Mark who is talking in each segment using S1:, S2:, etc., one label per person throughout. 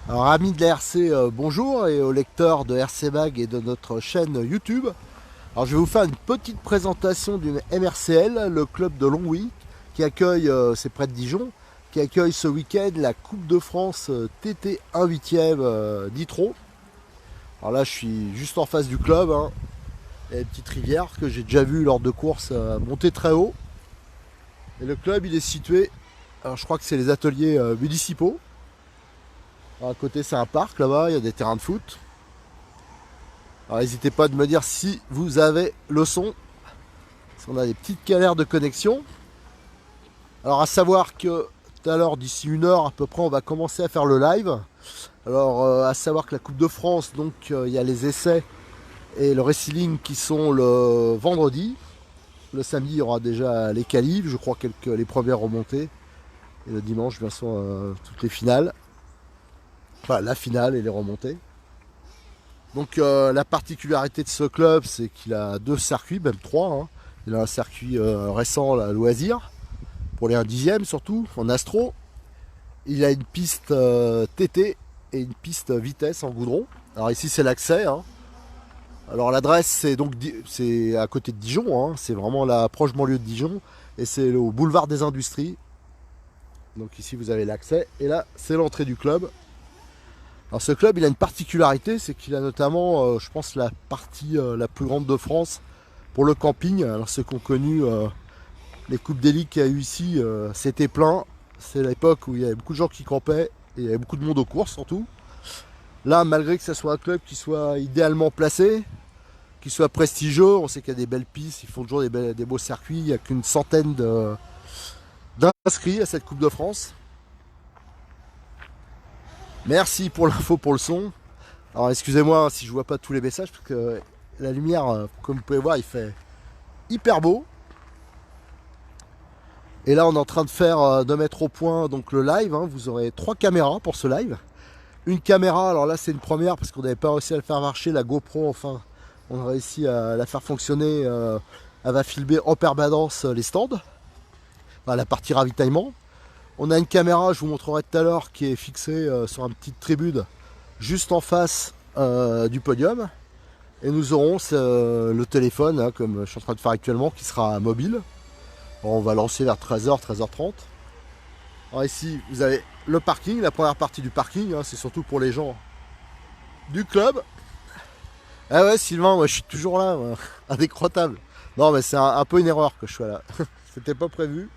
S1: Alors, amis de la RC, bonjour, et aux lecteurs de RC Mag et de notre chaîne YouTube. Alors, je vais vous faire une petite présentation d'une MRCL, le club de Longwy, qui accueille, c'est près de Dijon, qui accueille ce week-end la Coupe de France TT 1 8e d'Itro. Alors là, je suis juste en face du club, hein. Il y a une petite rivière que j'ai déjà vue lors de courses monter très haut. Et le club, il est situé, alors je crois que c'est les ateliers municipaux. Alors, à côté, c'est un parc là-bas, il y a des terrains de foot. Alors n'hésitez pas de me dire si vous avez le son, parce qu'on a des petites galères de connexion. Alors à savoir que tout à l'heure, d'ici une heure à peu près, on va commencer à faire le live. Alors à savoir que la Coupe de France, donc il y a les essais et le wrestling qui sont le vendredi. Le samedi, il y aura déjà les qualifs, je crois les premières remontées. Et le dimanche, bien sûr, toutes les finales. Enfin, la finale et les remontées. Donc la particularité de ce club, c'est qu'il a deux circuits, même trois, hein. Il a un circuit récent, la loisir, pour les 1/10 surtout, en astro. Il a une piste TT et une piste vitesse en goudron. Alors ici c'est l'accès, hein. Alors l'adresse c'est à côté de Dijon, hein. C'est vraiment la proche banlieue de Dijon. Et c'est au boulevard des Industries. Donc ici vous avez l'accès. Et là c'est l'entrée du club. Alors ce club, il a une particularité, c'est qu'il a notamment, je pense, la partie la plus grande de France pour le camping. Alors ceux qui ont connu les coupes d'élite qu'il y a eu ici, c'était plein. C'est l'époque où il y avait beaucoup de gens qui campaient et il y avait beaucoup de monde aux courses surtout. Là, malgré que ce soit un club qui soit idéalement placé, qui soit prestigieux, on sait qu'il y a des belles pistes, ils font toujours des beaux circuits. Il n'y a qu'une centaine d'inscrits à cette Coupe de France. Merci pour l'info, pour le son. Alors excusez-moi si je vois pas tous les messages parce que la lumière, comme vous pouvez voir, il fait hyper beau. Et là, on est en train de mettre au point donc le live, hein. Vous aurez 3 caméras pour ce live. Une caméra, alors là c'est une première parce qu'on n'avait pas réussi à le faire marcher. La GoPro, enfin, on a réussi à la faire fonctionner. Elle va filmer en permanence les stands, enfin, la partie ravitaillement. On a une caméra, je vous montrerai tout à l'heure, qui est fixée sur une petite tribune juste en face du podium. Et nous aurons le téléphone, hein, comme je suis en train de faire actuellement, qui sera mobile. On va lancer vers 13h, 13h30. Alors ici, vous avez le parking, la première partie du parking, hein, c'est surtout pour les gens du club. Ah ouais, Sylvain, moi, je suis toujours là, moi, indécrottable. Non, mais c'est un peu une erreur que je sois là. C'était pas prévu.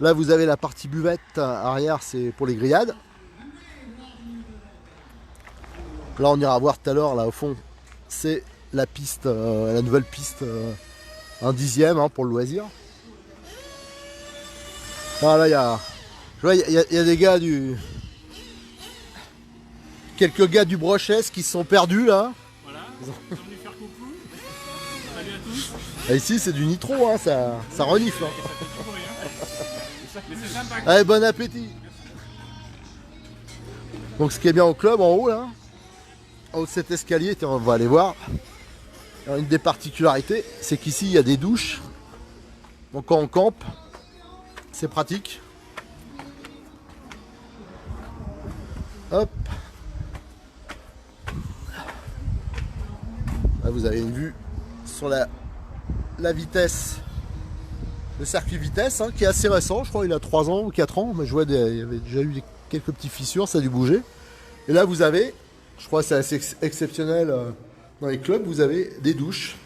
S1: Là, vous avez la partie buvette arrière, c'est pour les grillades. Là, on ira voir tout à l'heure, là, au fond, c'est la piste, la nouvelle piste 1/10, hein, pour le loisir. Voilà, il y a des gars quelques gars du Brochès qui se sont perdus là.
S2: Voilà, je suis venu faire coucou. Salut à tous.
S1: Et ici c'est du nitro, hein, ça renifle, hein.
S2: Ça fait du bruit, hein. Mais c'est sympa.
S1: Allez, bon appétit. Donc ce qui est bien au club en haut là, en haut de cet escalier, on va aller voir. Alors, une des particularités, c'est qu'ici il y a des douches. Donc quand on campe, c'est pratique. Hop. Là, vous avez une vue sur la vitesse, le circuit vitesse, hein, qui est assez récent. Je crois qu'il a 3 ans ou 4 ans, mais je vois il y avait déjà eu quelques petites fissures, ça a dû bouger. Et là vous avez, je crois que c'est assez exceptionnel dans les clubs, vous avez des douches.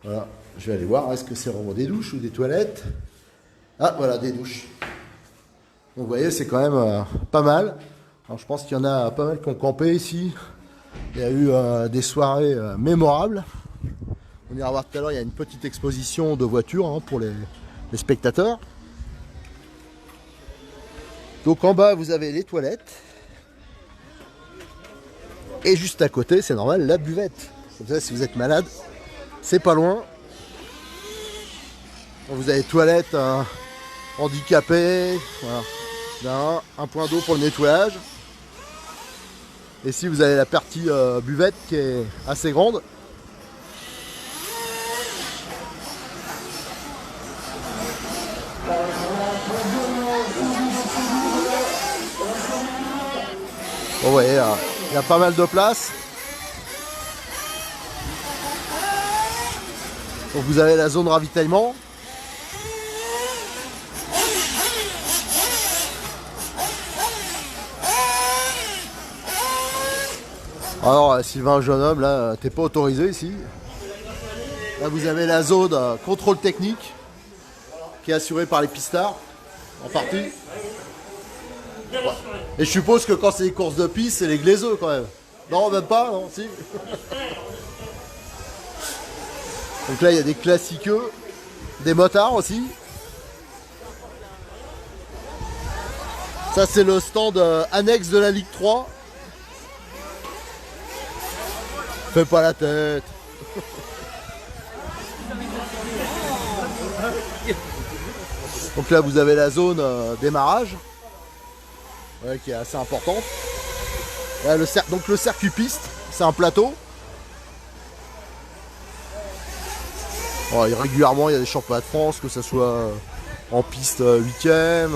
S1: Voilà, je vais aller voir, est-ce que c'est vraiment des douches ou des toilettes? Ah voilà, des douches. Donc vous voyez, c'est quand même pas mal. Alors je pense qu'il y en a pas mal qui ont campé ici. Il y a eu des soirées mémorables. On ira voir tout à l'heure, il y a une petite exposition de voitures, hein, pour les spectateurs. Donc en bas, vous avez les toilettes. Et juste à côté, c'est normal, la buvette. Comme ça, si vous êtes malade, c'est pas loin. Donc, vous avez toilettes handicapées. Voilà. Là, un point d'eau pour le nettoyage. Et ici, vous avez la partie buvette qui est assez grande. Bon, ouais, il y a pas mal de place. Donc vous avez la zone ravitaillement. Alors Sylvain, jeune homme, là, t'es pas autorisé ici. Là vous avez la zone contrôle technique qui est assurée par les pistards, en partie. Ouais. Et je suppose que quand c'est des courses de piste, c'est les glaiseux quand même. Non, même pas, non, si. Donc là il y a des classiqueux, des motards aussi. Ça c'est le stand annexe de la Ligue 3. Fais pas la tête. Donc là vous avez la zone démarrage, ouais, qui est assez importante. Là, donc le circuit piste, c'est un plateau. Ouais, régulièrement il y a des championnats de France, que ce soit en piste 8ème,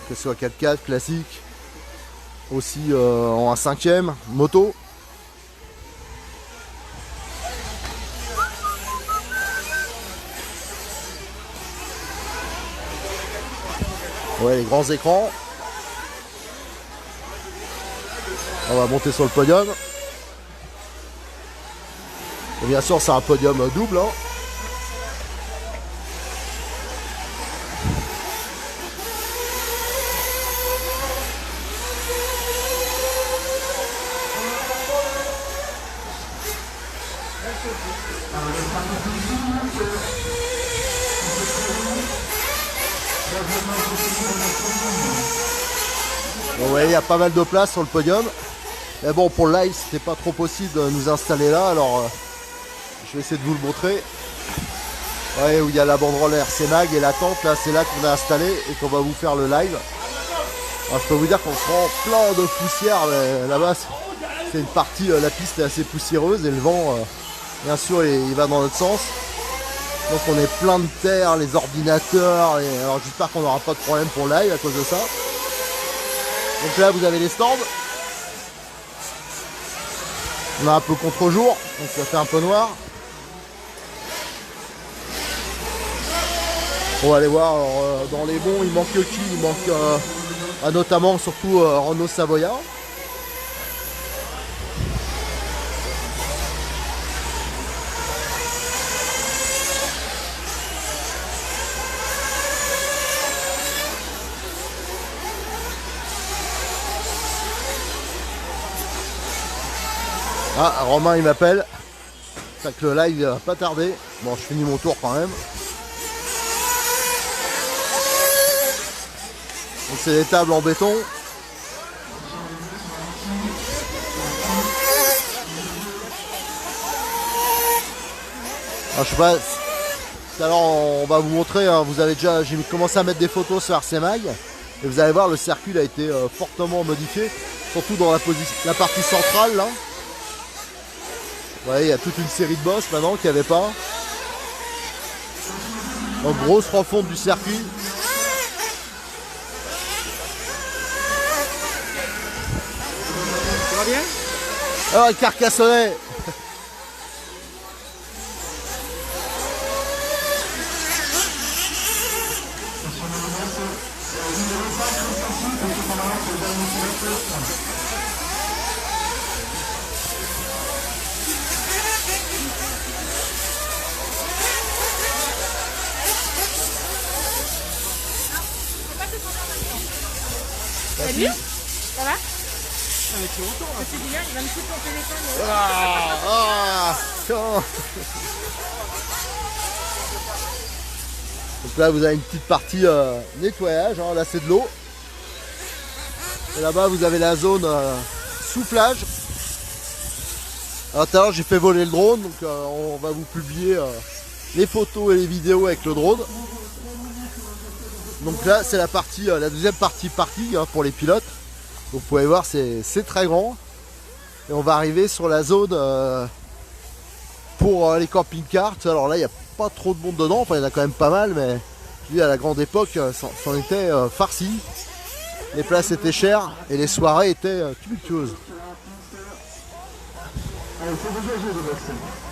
S1: que ce soit 4x4 classique, aussi en 5ème, moto. Ouais, les grands écrans. On va monter sur le podium. Et bien sûr, c'est un podium double. Hein. Bon, ouais, il y a pas mal de place sur le podium. Mais bon, pour le live, c'était pas trop possible de nous installer là. Alors, je vais essayer de vous le montrer. Ouais, où il y a la banderole RC Mag et la tente. Là, c'est là qu'on a installé et qu'on va vous faire le live. Alors, je peux vous dire qu'on se prend plein de poussière. Mais là-bas, c'est une partie, la piste est assez poussiéreuse et le vent, bien sûr, il va dans notre sens. Donc on est plein de terre, les ordinateurs, alors j'espère qu'on n'aura pas de problème pour le live à cause de ça. Donc là vous avez les stands. On a un peu contre-jour, donc ça fait un peu noir. On va aller voir, alors, dans les bons il manque qui? Il manque notamment surtout Renault Savoyard. Ah, Romain il m'appelle. Ça que le live il va pas tarder. Bon, je finis mon tour quand même. Donc c'est des tables en béton. Alors, je sais pas. Alors on va vous montrer. Hein, vous avez déjà. J'ai commencé à mettre des photos sur RC Mag. Et vous allez voir, le circuit a été fortement modifié. Surtout dans la partie centrale là. Ouais, il y a toute une série de bosses maintenant qu'il n'y avait pas. Donc grosse refonte du circuit.
S2: Ça va bien?
S1: Alors Carcassonnet.
S3: Salut, ça va?
S2: Avec le retour là.
S3: C'est bien, il va me foutre ton téléphone.
S1: Tiens. Donc là vous avez une petite partie nettoyage, hein. Là c'est de l'eau. Et là-bas vous avez la zone soufflage. Alors tout à l'heure j'ai fait voler le drone, donc on va vous publier les photos et les vidéos avec le drone. Donc là c'est la partie, la deuxième partie parking hein, pour les pilotes. Donc vous pouvez voir c'est très grand. Et on va arriver sur la zone pour les camping-cars. Alors là il n'y a pas trop de monde dedans, enfin il y en a quand même pas mal, mais je dis à la grande époque c'en était farci. les places étaient chères et les soirées étaient tumultueuses.
S4: Allez, c'est dégagé, les mecs.